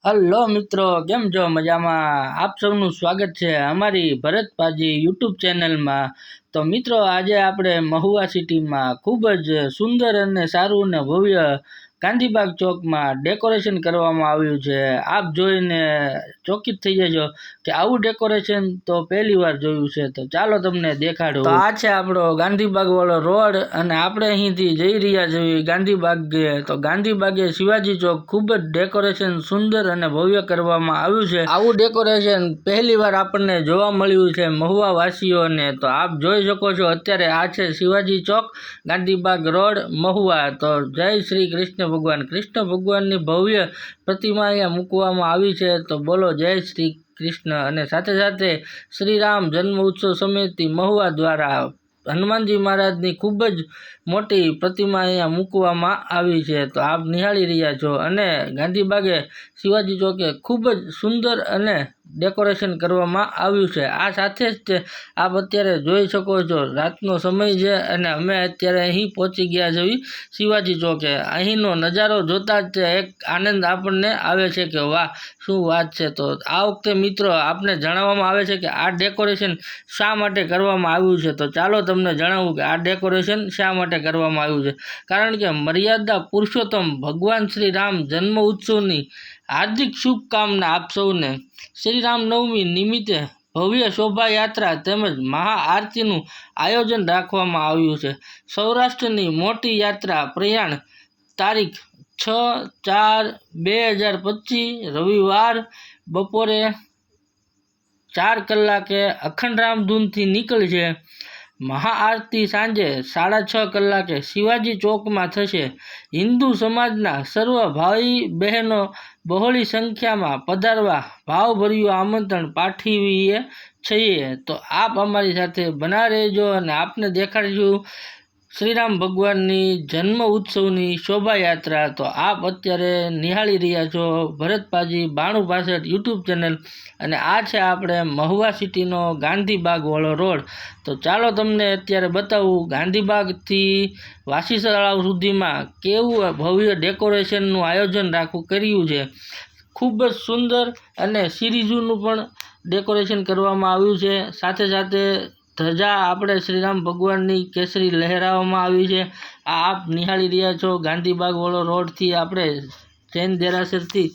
Hello મિત્રો, કેમ છો? મજામાં? આપ સૌનું સ્વાગત છે અમારી ભરત પાજી યુટ્યુબ ચેનલમાં. તો મિત્રો, આજે આપણે મહુવા સિટીમાં ખૂબ જ સુંદર અને સારું અને ભવ્ય ગાંધીબાગ ચોકમાં ડેકોરેશન કરવામાં આવ્યું છે. આપ જોઈને ચોકિત થઈ જજો કે આવું ડેકોરેશન તો પહેલી વાર જોયું છે. તો ચાલો તમને દેખાડું. તો આ છે આપણો ગાંધીબાગ વાળો રોડ અને આપણે અહીંથી જઈ રહ્યા છીએ ગાંધીબાગે. તો ગાંધીબાગે શિવાજી ચોક ખૂબ જ ડેકોરેશન સુંદર અને ભવ્ય કરવામાં આવ્યું છે. આવું ડેકોરેશન પહેલી વાર આપણને જોવા મળ્યું છે મહુવા વાસીઓને. તો આપ જોઈ શકો છો અત્યારે આ છે શિવાજી ચોક, ગાંધીબાગ રોડ, મહુવા. તો જય શ્રી કૃષ્ણ ભગવાન. કૃષ્ણ ભગવાનની ભવ્ય પ્રતિમા અહીંયા મૂકવામાં આવી છે. તો બોલો જય શ્રી કૃષ્ણ. અને સાથે સાથે શ્રી રામ જન્મ ઉત્સવ સમિતિ મહુવા દ્વારા હનુમાનજી મહારાજની ખૂબ જ મોટી પ્રતિમા અહીંયા મૂકવામાં આવી છે. તો આપ નિહાળી રહ્યા છો અને ગાંધીબાગે શિવાજી ચોકે ખૂબ જ સુંદર અને ડેકોરેશન કરવામાં આવ્યું છે. આ સાથે જ આપ અત્યારે જોઈ શકો છો રાતનો સમય છે અને અમે અત્યારે અહીં પહોંચી ગયા છીએ શિવાજી ચોકે. અહીંનો નજારો જોતા જ એક આનંદ આપણને આવે છે કે વાહ, શું વાત છે. તો આ વખતે મિત્રો આપને જણાવવામાં આવે છે કે આ ડેકોરેશન શા માટે કરવામાં આવ્યું છે. તો ચાલો તમને જણાવું કે આ ડેકોરેશન શા માટે કરવામાં આવ્યું છે. કારણ કે મર્યાદા પુરુષોત્તમ ભગવાન શ્રી રામ જન્મ ઉત્સવની હાર્દિક શુભકામના આપ સૌને. શ્રી રામનવમી નિમિત્તે ભવ્ય શોભાયાત્રા તેમજ મહાઆરતીનું આયોજન રાખવામાં આવ્યું છે. સૌરાષ્ટ્રની મોટી યાત્રા પ્રયાણ તારીખ 6/4/2025 રવિવાર બપોરે 4 કલાકે અખંડ રામધૂનથી નીકળશે. મહાઆરતી સાંજે 6:30 કલાકે શિવાજી ચોકમાં થશે. હિન્દુ સમાજના સર્વ ભાઈ બહેનો બહોળી સંખ્યામાં પધારવા ભાવભર્યું આમંત્રણ પાઠવીએ છીએ. તો આપ અમારી સાથે બના રહેજો અને આપને દેખાડીશું શ્રીરામ ભગવાનની જન્મ ઉત્સવની શોભાયાત્રા. તો આપ અત્યારે નિહાળી રહ્યા છો ભરત પાજી 9262 યુટ્યુબ ચેનલ અને આ છે આપણે મહુવા સિટીનો ગાંધીબાગ વાળો રોડ. તો ચાલો તમને અત્યારે બતાવું ગાંધીબાગથી વાસી તળાવ સુધીમાં કેવું ભવ્ય ડેકોરેશનનું આયોજન કર્યું છે. ખૂબ જ સુંદર અને સિરીઝોનું પણ ડેકોરેશન કરવામાં આવ્યું છે. સાથે સાથે ધજા આપણે શ્રીરામ ભગવાનની કેસરી લહેરાવવામાં આવી છે. આ આપ નિહાળી રહ્યા છો ગાંધીબાગ વાળો રોડથી આપણે જૈન દેરાસરથી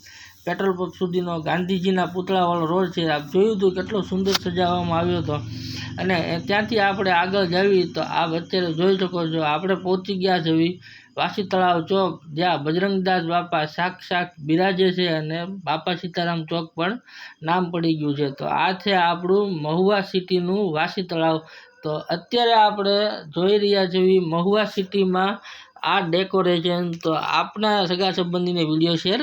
પેટ્રોલ પંપ સુધીનો ગાંધીજીના પુતળાવાળો રોડ છે. આપ જોયું હતું કેટલો સુંદર સજાવવામાં આવ્યો હતો અને ત્યાંથી આપણે આગળ જઈએ તો આપ અત્યારે જોઈ શકો છો આપણે પહોંચી ગયા છીએ વાસી તળાવ ચોક, જ્યાં બજરંગદાસ બાપા સાક્ષાત બિરાજે છે અને બાપા સીતારામ ચોક પણ નામ પડી ગયું છે. તો આ છે આપણું મહુવા સિટીનું વાસી તળાવ. તો અત્યારે આપણે જોઈ રહ્યા છીએ મહુવા સિટીમાં આ ડેકોરેશન. તો આપના સગા સંબંધીને વિડીયો શેર